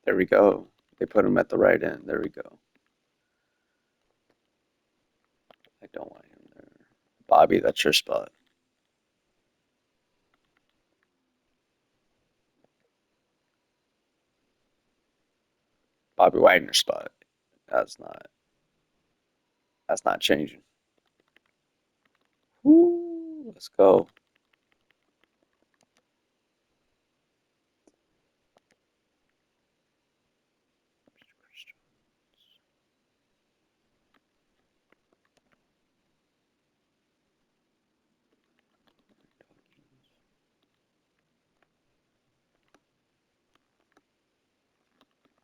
There we go. They put him at the right end. There we go. I don't want him there. Bobby, that's your spot. Bobby Wagner spot. That's not that's not changing. Woo, let's go.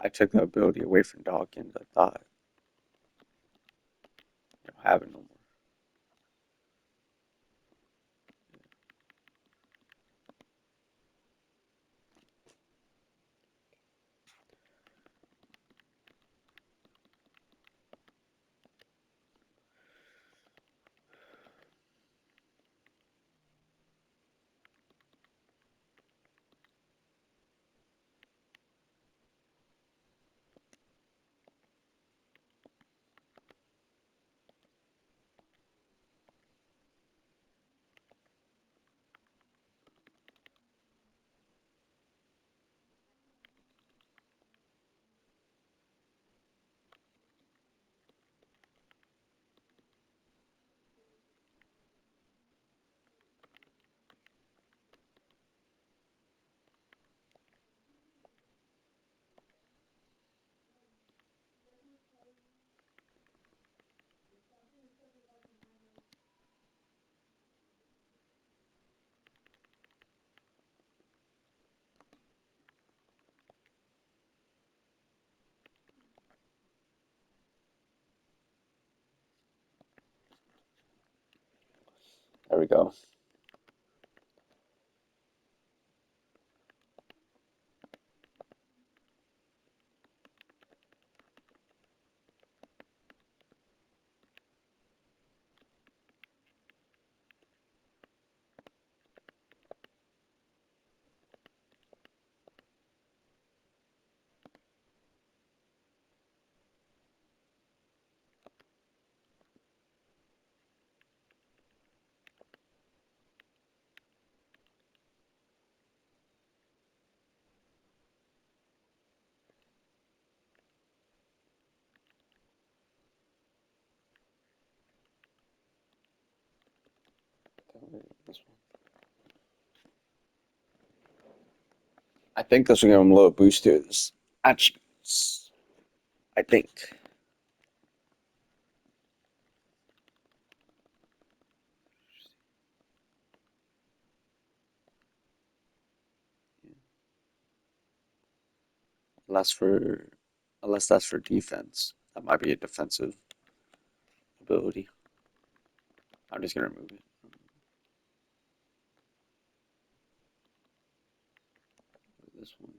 I took the ability away from Dawkins. I thought I don't have it no more. There we go. This one. I think this will give him a little boost to his attributes. I think. Unless for unless that's for defense. That might be a defensive ability. I'm just gonna remove it. This one.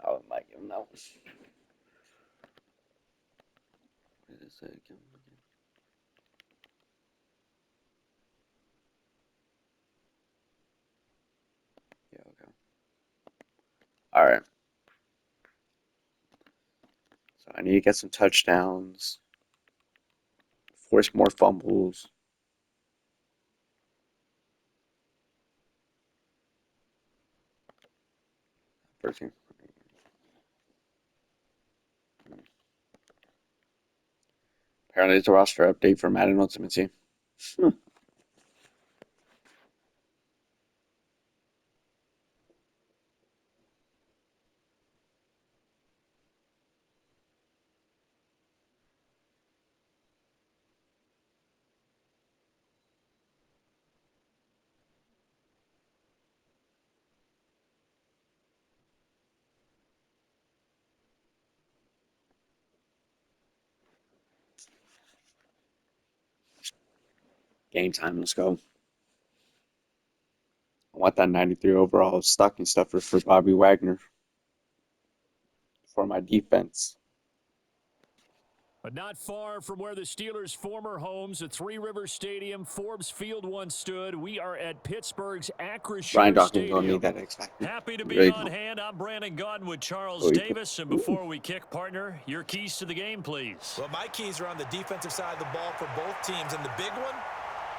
I might give him that one. What did it say again? Yeah, okay. All right. So I need to get some touchdowns, force more fumbles. 13. Apparently, it's a roster update for Madden Ultimate Team. Game time. Let's go. I want that 93 overall stocking stuffer for Bobby Wagner for my defense. But not far from where the Steelers' former homes, at Three Rivers Stadium, Forbes Field once stood, we are at Pittsburgh's Brian Acrisure Dawkins don't need Stadium. that X Factor. Happy to be Really on don't. hand. I'm Brandon Gaudin with Charles Oh, Davis. And before we kick, partner, your keys to the game, please. Well, my keys are on the defensive side of the ball for both teams. And the big one,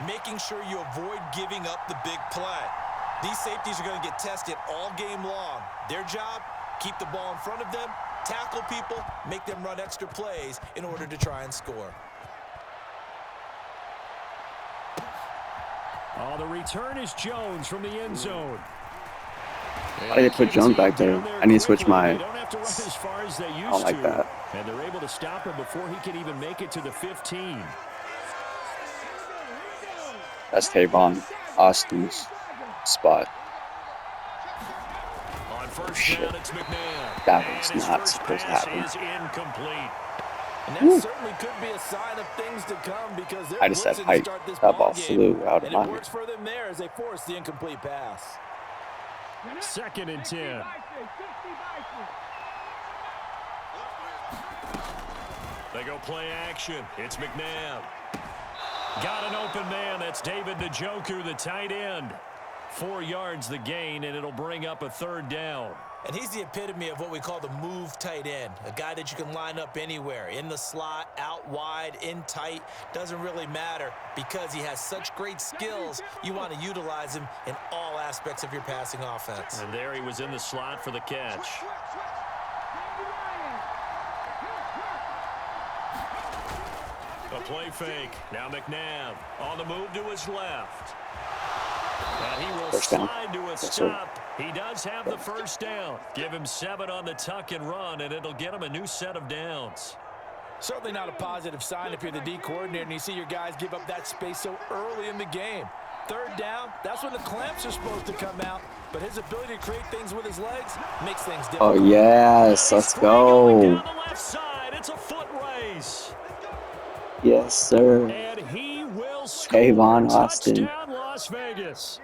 making sure you avoid giving up the big play. These safeties are going to get tested all game long. Their job, keep the ball in front of them, tackle people, make them run extra plays in order to try and score. Oh, the return is Jones from the end zone. Why did they put Jones back there? I need to switch my... They don't have to run as far as they used I don't like that. And they're able to stop him before he can even make it to the 15. That's Tavon Austin's spot. On first down, it's McNabb. That was not supposed to happen. Is incomplete. And that certainly could be a sign of things to come because they're I just said blitzing to height. start this That ball game. flew out of And my it hand. works for them there as they force the incomplete pass. 2nd and 10. They go play action. It's McNabb. Got an open man. That's David Njoku, the tight end. 4 yards the gain, and it'll bring up a 3rd down. And he's the epitome of what we call the move tight end, a guy that you can line up anywhere, in the slot, out wide, in tight, doesn't really matter because he has such great skills. You want to utilize him in all aspects of your passing offense. And there he was in the slot for the catch. A play fake. Now McNabb on the move to his left. And he will slide to a stop. He does have the 1st down. Give him 7 on the tuck and run, and it'll get him a new set of downs. Certainly not a positive sign if you're the D coordinator and you see your guys give up that space so early in the game. 3rd down, that's when the clamps are supposed to come out. But his ability to create things with his legs makes things difficult. Oh, yes. Let's go. Down the left side. It's a foot race. Yes, sir. And he will score. Tavon Austin. Touchdown, Las Vegas.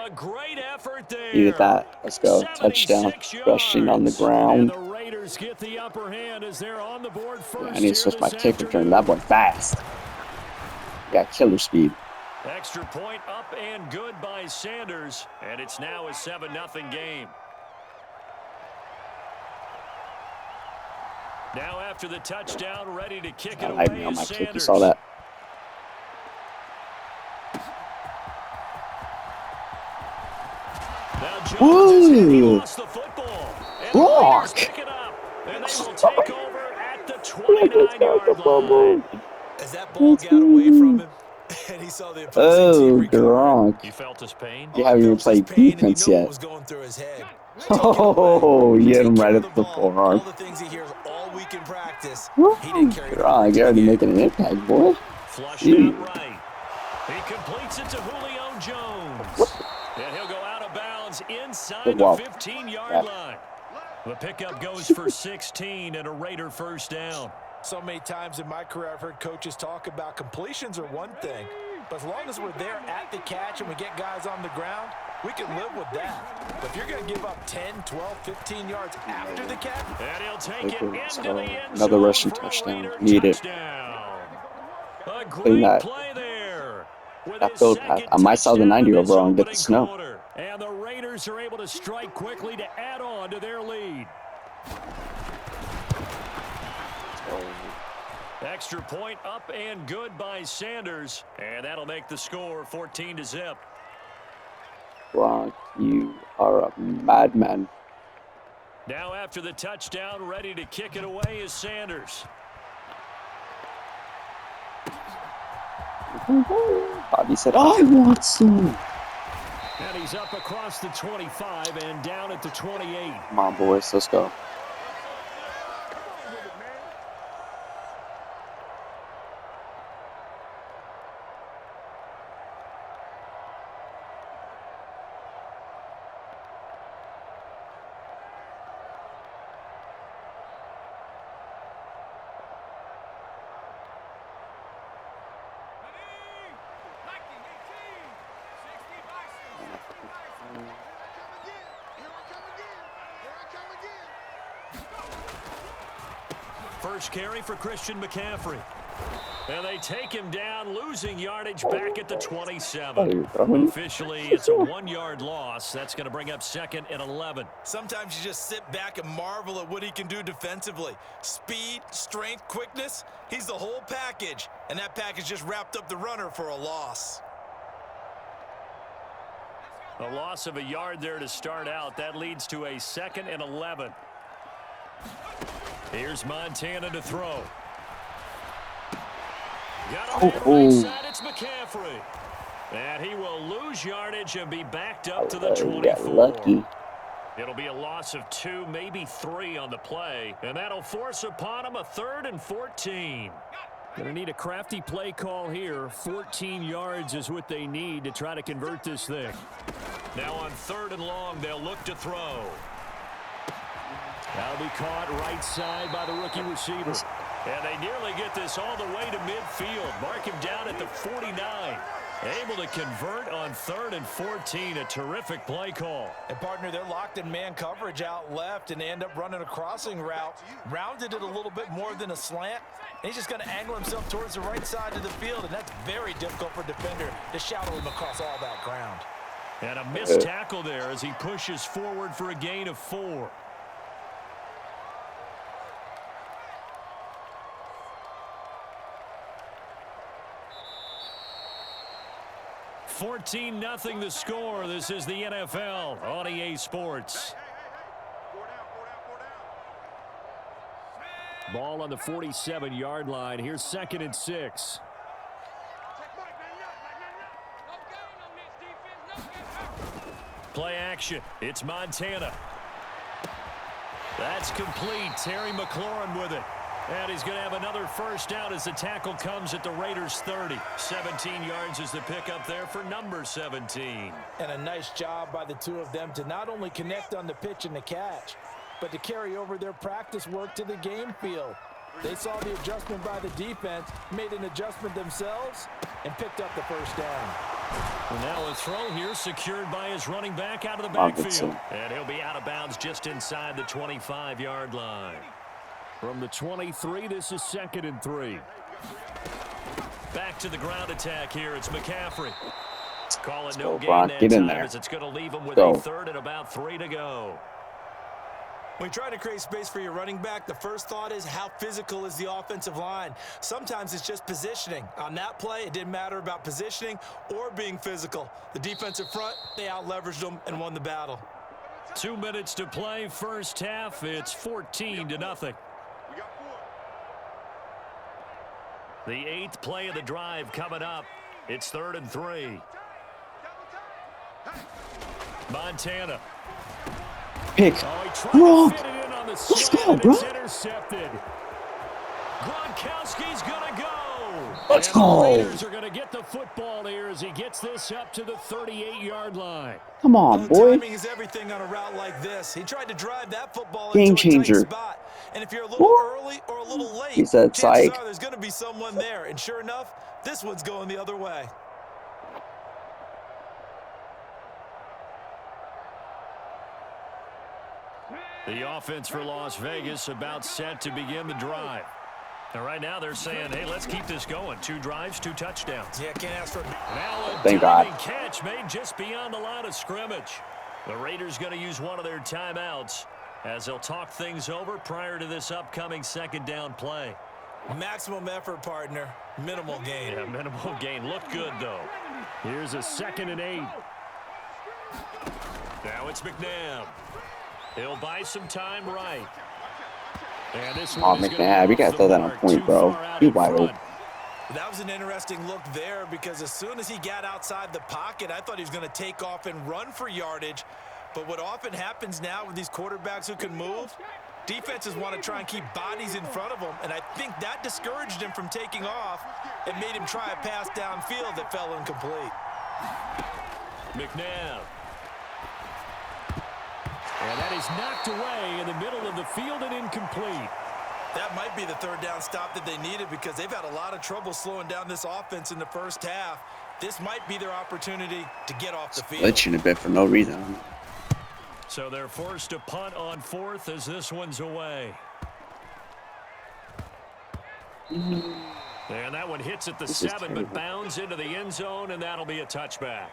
A great effort there. You get that. Let's go. Touchdown. Rushing on the ground. And the Raiders get the upper hand as they're on the board first. Yeah, I need to switch my kick return. That boy fast. Got killer speed. Extra point up and good by Sanders. And it's now a 7-0 game. Now after the touchdown, ready to kick it away I on my is kick. You Sanders. saw that. Now Jones is he lost the football. And the Raiders Block. pick it up. And they will take over at the 29-yard line. As that ball got away from him, and he saw the opposing team recover. Gronk. You felt his pain? You haven't even played defense yet. What was going through his head. Oh, you hit him right at the forearm. All the things he hears all week in practice, Woo. he didn't carry it Gronk, you're already making an impact, boy. Flushed Gee. out right. He completes it to Julio Jones. And he'll go out of bounds inside the 15-yard line. The pickup goes for 16 and a Raider 1st down. So many times in my career, I've heard coaches talk about completions are one thing, but as long as we're there at the catch and we get guys on the ground, we can live with that. But if you're going to give up 10, 12, 15 yards after the catch, and he'll take it into the end Another zone rushing for a touchdown. Raider Need it. touchdown. A Clean great that. play there. With That his field second pass. I might sell the touchdown 90 of this overall and get the opening snow. quarter. And the Raiders are able to strike quickly to add on to their lead. Extra point up and good by Sanders. And that'll make the score 14-0. Gronk, you are a madman. Now after the touchdown, ready to kick it away is Sanders. Bobby said, I want some. And he's up across the 25 and down at the 28. Come on, boys. Let's go. first carry for Christian McCaffrey. And they take him down, losing yardage back at the 27. Officially, it's a 1-yard loss. That's going to bring up 2nd and 11. Sometimes you just sit back and marvel at what he can do defensively. Speed, strength, quickness, he's the whole package. And that package just wrapped up the runner for a loss. A loss of a yard there to start out. That leads to a 2nd and 11. Here's Montana to throw. Got him right side, it's McCaffrey. And he will lose yardage and be backed up to the 24. Lucky. It'll be a loss of 2, maybe 3 on the play. And that'll force upon him a 3rd and 14. Going to need a crafty play call here. 14 yards is what they need to try to convert this thing. Now on 3rd and long, they'll look to throw. That'll be caught right side by the rookie receiver. And they nearly get this all the way to midfield. Mark him down at the 49. Able to convert on 3rd and 14. A terrific play call. And, partner, they're locked in man coverage out left, and they end up running a crossing route. Rounded it a little bit more than a slant. And he's just going to angle himself towards the right side of the field, and that's very difficult for a defender to shadow him across all that ground. And a missed tackle there as he pushes forward for a gain of 4. $14-0 the score. This is the NFL on EA Sports. Ball on the 47-yard line. Here's 2nd and 6. Play action. It's Montana. That's complete. Terry McLaurin with it. And he's going to have another first down as the tackle comes at the Raiders' 30. 17 yards is the pickup there for number 17. And a nice job by the two of them to not only connect on the pitch and the catch, but to carry over their practice work to the game field. They saw the adjustment by the defense, made an adjustment themselves, and picked up the first down. And now a throw here secured by his running back out of the backfield. And he'll be out of bounds just inside the 25-yard line. From the 23, this is 2nd and 3. Back to the ground attack here. It's McCaffrey. Call it no gain that time as it's going to leave him with a 3rd and about 3 to go. When you try to create space for your running back, the first thought is how physical is the offensive line. Sometimes it's just positioning. On that play, it didn't matter about positioning or being physical. The defensive front, they out-leveraged them and won the battle. 2 minutes to play, first half. It's 14-0. The 8th play of the drive coming up. It's 3rd and 3. Montana. Pick. Bro. Let's go, bro. Intercepted. Gronkowski's going to go. Let's go. The Raiders are going to get the football here as he gets this up to the 38-yard line. Come on, boy. Timing is everything on a route like this. He tried to drive that football Game into changer. a tight spot. And if you're a little early or a little late, He said, chances psych. are there's going to be someone there. And sure enough, this one's going the other way. The offense for Las Vegas about set to begin the drive. And right now they're saying, hey, let's keep this going. 2 drives, 2 touchdowns. Yeah, can't ask for Now a Thank diving God. catch made just beyond the line of scrimmage. The Raiders going to use one of their timeouts as they'll talk things over prior to this upcoming 2nd down play. maximum effort, partner. Minimal gain. Yeah, minimal gain. Looked good, though. Here's a 2nd and 8. Now it's McNabb. He'll buy some time right. And this one is McNabb, you gotta throw that on point, bro. You wide open. That was an interesting look there because as soon as he got outside the pocket, I thought he was going to take off and run for yardage. But what often happens now with these quarterbacks who can move, defenses want to try and keep bodies in front of them, and I think that discouraged him from taking off and made him try a pass downfield that fell incomplete. McNabb. And that is knocked away in the middle of the field and incomplete. That might be the 3rd down stop that they needed because they've had a lot of trouble slowing down this offense in the first half. This might be their opportunity to get off the field. Glitching a bit for no reason. So they're forced to punt on 4th as this one's away. And that one hits at the This is 7, but terrible. bounds into the end zone, and that'll be a touchback.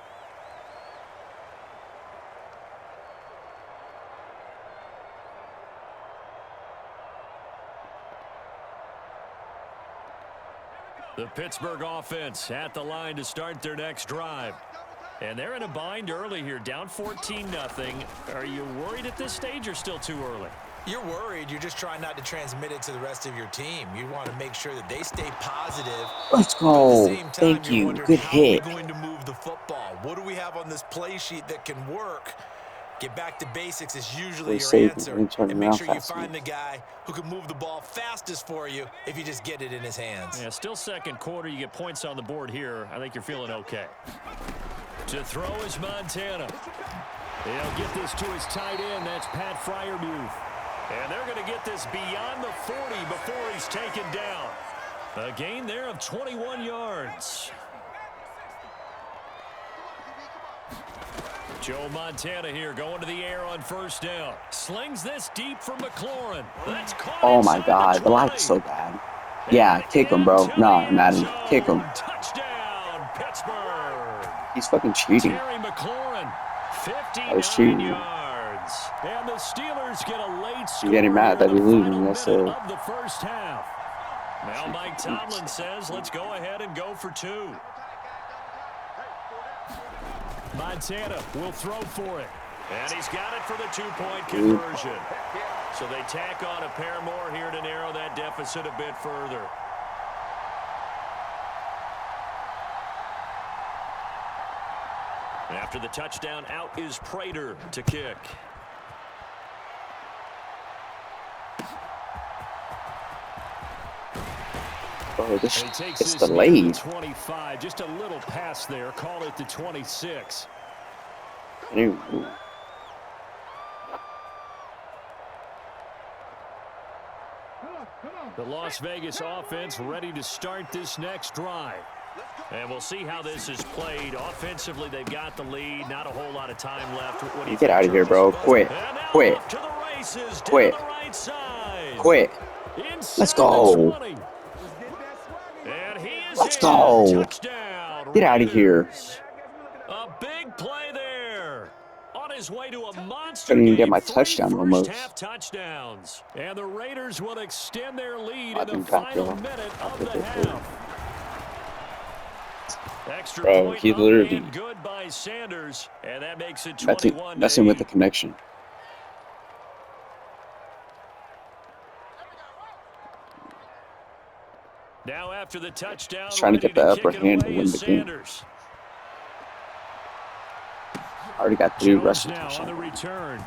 The Pittsburgh offense at the line to start their next drive. And they're in a bind early here, down 14-0. Are you worried at this stage or still too early? You're worried. You're just trying not to transmit it to the rest of your team. You want to make sure that they stay positive. Let's But at the go. same time, Thank you're you. wondering, Good how are we hit. going to move the football? What do we have on this play sheet that can work? Get back to basics is usually We're your saving. answer. We're turning And make around sure you fast find enough. the guy who can move the ball fastest for you if you just get it in his hands. Yeah, still second quarter. You get points on the board here. I think you're feeling okay. To throw is Montana. He'll get this to his tight end. That's Pat Freiermuth. And they're going to get this beyond the 40 before he's taken down. A gain there of 21 yards. Joe Montana here going to the air on first down. Slings this deep for McLaurin. That's caught Oh my inside God, the lag 20. is so bad. Yeah, kick him, bro. Into Nah, the end Madden, kick him. zone. Touchdown, Pittsburgh. He's fucking cheating. Terry McLaurin, I was 59 cheating. yards. And the Steelers get a late score You're getting mad that in we the losing. final That's minute it. of the first half. Now Mike Tomlin says, let's go ahead and go for 2. Montana will throw for it. And he's got it for the 2-point conversion. So they tack on a pair more here to narrow that deficit a bit further. After the touchdown, out is Prater to kick. Bro, this And he takes it's this near the delayed. 25, just a little pass there. Call it the 26. Anyway, The Las Vegas offense ready to start this next drive. And we'll see how this is played. Offensively, they've got the lead. Not a whole lot of time left. What do you get think, out of here, bro. Charles? Quit. And now Quit. off to the races, down Quit. the right side. Quit. Inside Let's the go. 20. And he is Let's in. go. Touchdown. Get out of here. Raiders. A big play there. On his way to a monster Couldn't even get game. my 3 touchdown almost. first-half touchdowns. And the Raiders will extend their lead I in the think back final there. minute of the half. Extra Bro, point he up literally and good by Sanders. And that makes it messing 21-8. with the connection. Now after the touchdown, He's trying to ready get the upper kick it hand to away win is the game. Sanders. I already got 3 Jones rushing now on the touchdowns. return.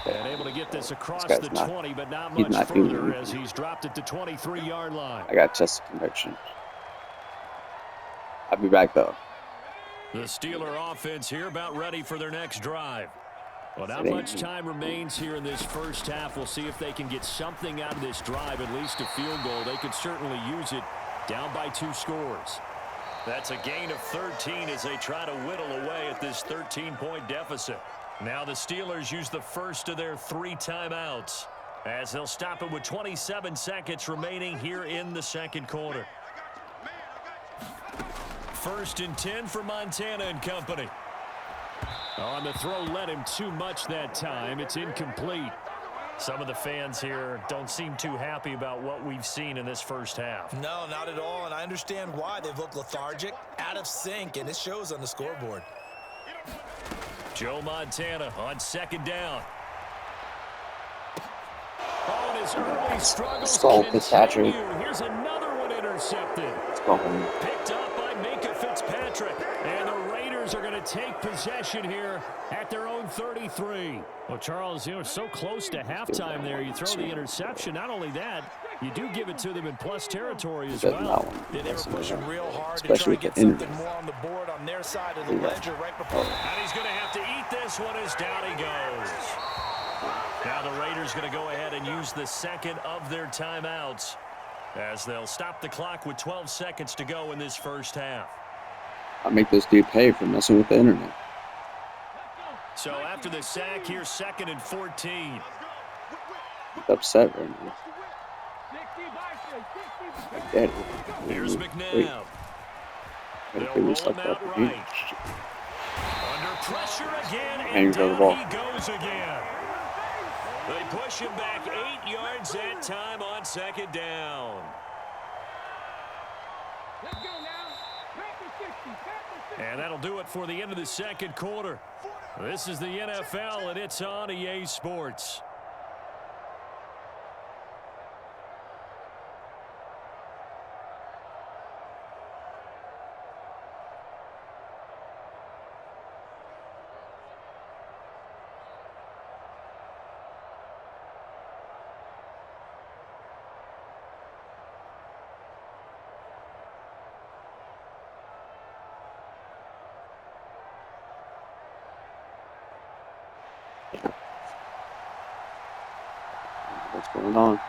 And able to get this across This the guy's not- 20, but not he's much not doing further anything. as he's dropped it to 23-yard line. I got just a conviction. I'll be back though. The Steeler offense here about ready for their next drive. Well, not It ain't much me. time remains here in this first half. We'll see if they can get something out of this drive, at least a field goal. They could certainly use it down by 2 scores. That's a gain of 13 as they try to whittle away at this 13-point deficit. Now the Steelers use the first of their 3 timeouts as they'll stop it with 27 seconds remaining here in the second quarter. 1st and 10 for Montana and company. On the throw, led him too much that time. It's incomplete. Some of the fans here don't seem too happy about what we've seen in this first half. No, not at all, and I understand why. They've looked lethargic, out of sync, and it shows on the scoreboard. Joe Montana on 2nd down. Oh, and his early struggles Let's go, Fitzpatrick. continue. Here's another one intercepted. Let's go home. Picked up by Minka Fitzpatrick. And the Raiders are going to take possession here at their own 33. Well, Charles, you know, so close to halftime there. You throw the interception. Not only that, you do give it to them in plus territory as Better well. not one. They were pushing real hard to Especially try to with get the something internet. more on the board on their side of the ledger right before. And he's going to have to eat this one as down he goes. Now the Raiders going to go ahead and use the second of their timeouts as they'll stop the clock with 12 seconds to go in this first half. I'll make this dude pay for messing with the internet. So after the sack, here's 2nd and 14. He's upset right now. I get it. Here's Wait, McNabb. gotta They'll give roll yourself him the out opportunity. right. Under pressure again, And and you throw the down ball. he goes again. They push him back 8 yards that time on second down. And that'll do it for the end of the second quarter. This is the NFL, and it's on EA Sports. What's going on?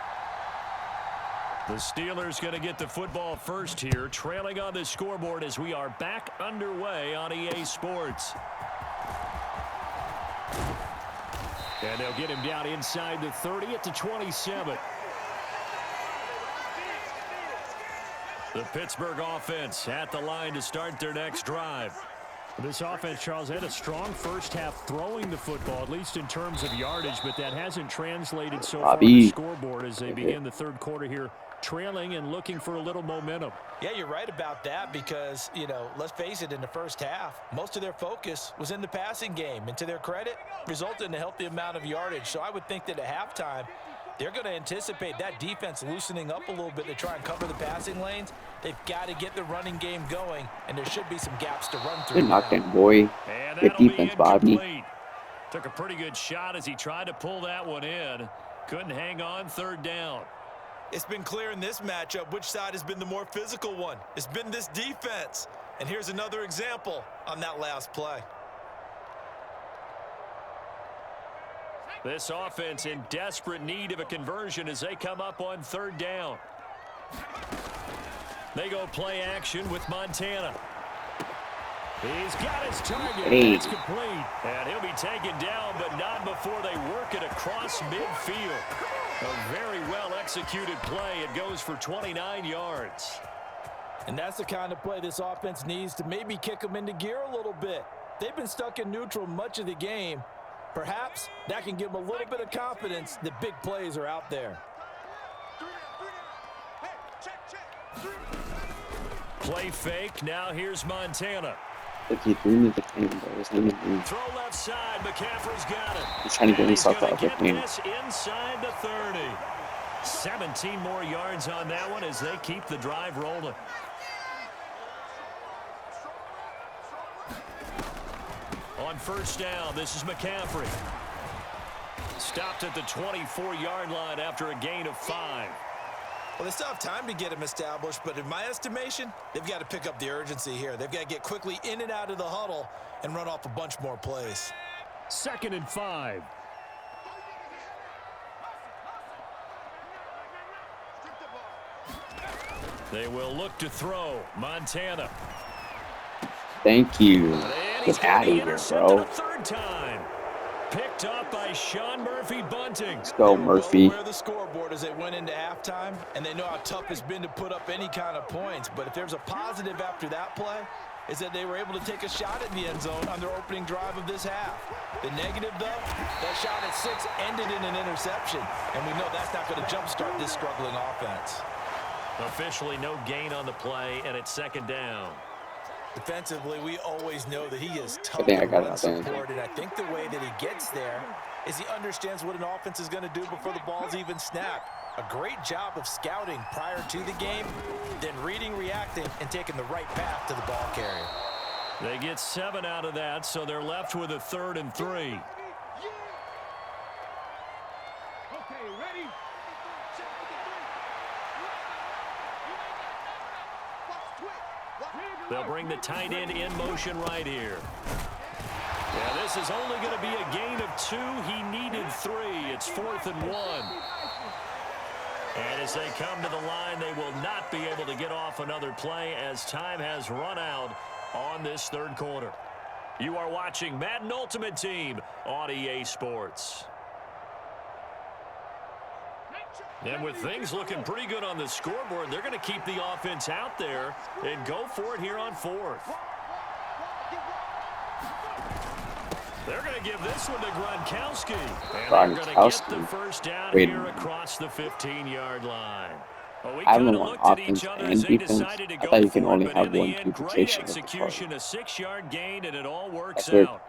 The Steelers going to get the football first here, trailing on the scoreboard as we are back underway on EA Sports. And they'll get him down inside the 30 at the 27. The Pittsburgh offense at the line to start their next drive. This offense, Charles, had a strong first half throwing the football, at least in terms of yardage, but that hasn't translated so far on the scoreboard as they begin the third quarter here, trailing and looking for a little momentum. Yeah, you're right about that because, you know, let's face it, in the first half, most of their focus was in the passing game. And to their credit, resulted in a healthy amount of yardage. So I would think that at halftime, they're going to anticipate that defense loosening up a little bit to try and cover the passing lanes. They've got to get the running game going, and there should be some gaps to run through. Good knockdown, boy. Good defense, Bobby. Took a pretty good shot as he tried to pull that one in. Couldn't hang on third down. It's been clear in this matchup which side has been the more physical one. It's been this defense. And here's another example on that last play. This offense in desperate need of a conversion as they come up on third down. They go play action with Montana. He's got his target. Hey. It's complete. And he'll be taken down, but not before they work it across midfield. A very well-executed play. It goes for 29 yards. And that's the kind of play this offense needs to maybe kick them into gear a little bit. They've been stuck in neutral much of the game. Perhaps that can give them a little bit of confidence that big plays are out there. Play fake. Now here's Montana. If he's doing the defending, bro, it's not even doing. Throw left side. McCaffrey's got it. He's trying to get himself out of the Get game. this inside the 30. 17 more yards on that one as they keep the drive rolling. On first down, this is McCaffrey. Stopped at the 24-yard line after a gain of 5. Well, they still have time to get him established, but in my estimation, they've got to pick up the urgency here. They've got to get quickly in and out of the huddle and run off a bunch more plays. 2nd and 5. They will look to throw. Montana. Thank you. And Get out of here, bro. Third time. Picked up by Sean Murphy Bunting. Let's go, Murphy. Aware of the scoreboard as they went into halftime, and they know how tough it's been to put up any kind of points. But if there's a positive after that play, is that they were able to take a shot at the end zone on their opening drive of this half. The negative, though, that shot at 6 ended in an interception, and we know that's not going to jumpstart this struggling offense. Officially no gain on the play, and it's 2nd down. Defensively, we always know that he is tough think I to got run it, I think. support, and I think the way that he gets there is he understands what an offense is going to do before the ball's even snapped. A great job of scouting prior to the game, then reading, reacting, and taking the right path to the ball carrier. They get 7 out of that, so they're left with a 3rd and 3. They'll bring the tight end in motion right here. Yeah, this is only going to be a gain of 2. He needed 3. It's 4th and 1. And as they come to the line, they will not be able to get off another play as time has run out on this third quarter. You are watching Madden Ultimate Team on EA Sports. And with things looking pretty good on the scoreboard, they're going to keep the offense out there and go for it here on fourth. They're going to give this one to Gronkowski. And they're going to get the first down here across the 15-yard line. Well, we kind of looked at each other as they decided to go for it, but in the end, great execution, a 6-yard gain, and it all works out.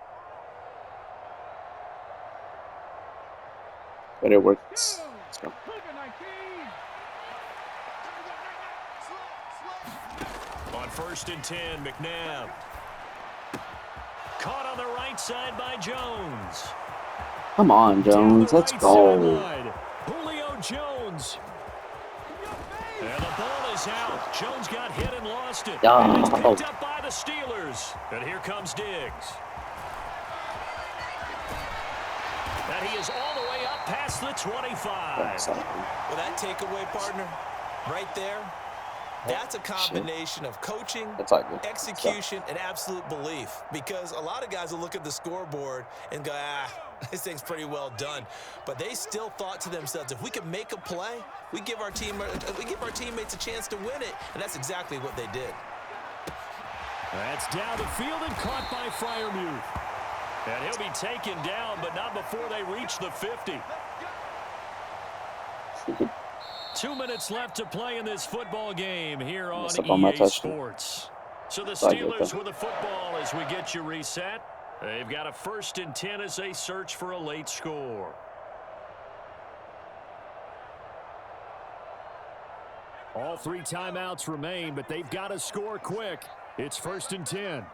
But it works. Let's go. On 1st and 10, McNabb. Caught on the right side by Jones. Come on, Jones. Let's go. Julio Jones. And the ball is out. Jones got hit and lost it. And it's picked up by the Steelers. And here comes Diggs. And he is all the way up past the 25. Well, that takeaway, partner, right there, that's a combination of coaching, execution, and absolute belief. Because a lot of guys will look at the scoreboard and go, this thing's pretty well done. But they still thought to themselves, if we can make a play, we give our teammates a chance to win it. And that's exactly what they did. That's down the field and caught by Freiermuth. And he'll be taken down, but not before they reach the 50. 2 minutes left to play in this football game here on EA Sports. So the Steelers with the football as we get you reset. They've got a 1st and 10 as they search for a late score. All 3 timeouts remain, but they've got to score quick. It's 1st and 10.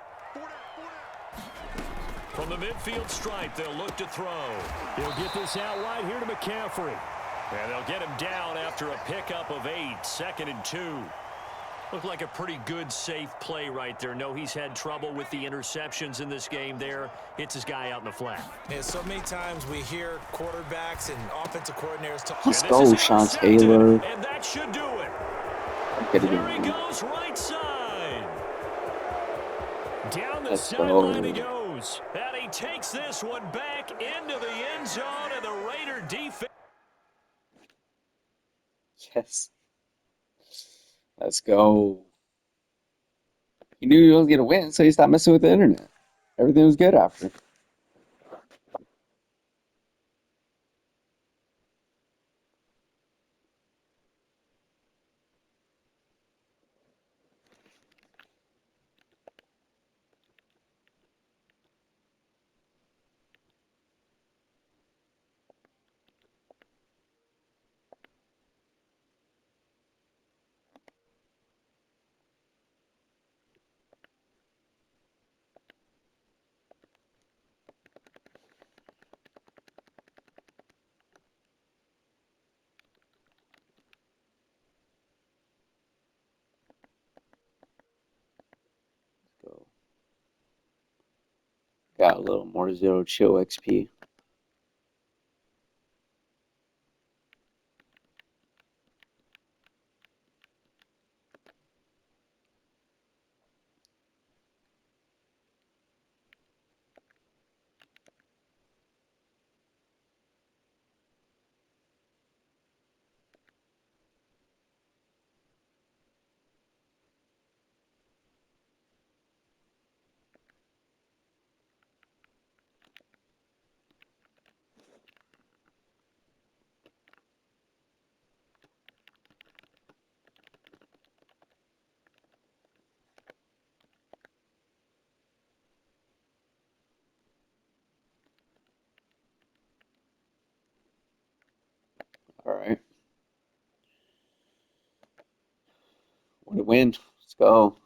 From the midfield stripe, they'll look to throw. He'll get this out right here to McCaffrey. And they'll get him down after a pickup of 8, 2nd and 2. Looked like a pretty good, safe play right there. No, he's had trouble with the interceptions in this game there. Hits his guy out in the flat. Yeah, so many times we hear quarterbacks and offensive coordinators talk. Let's go, Sean Taylor. And that should do it. There he goes, right side. Down the sideline he goes. And he takes this one back into the end zone, and the Raider defense. Yes. Let's go. He knew he was going to win, so he stopped messing with the internet. Everything was good after. Got a little more Zero Chill XP. All right. What a win. Let's go.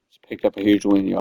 Just picked up a huge win, y'all.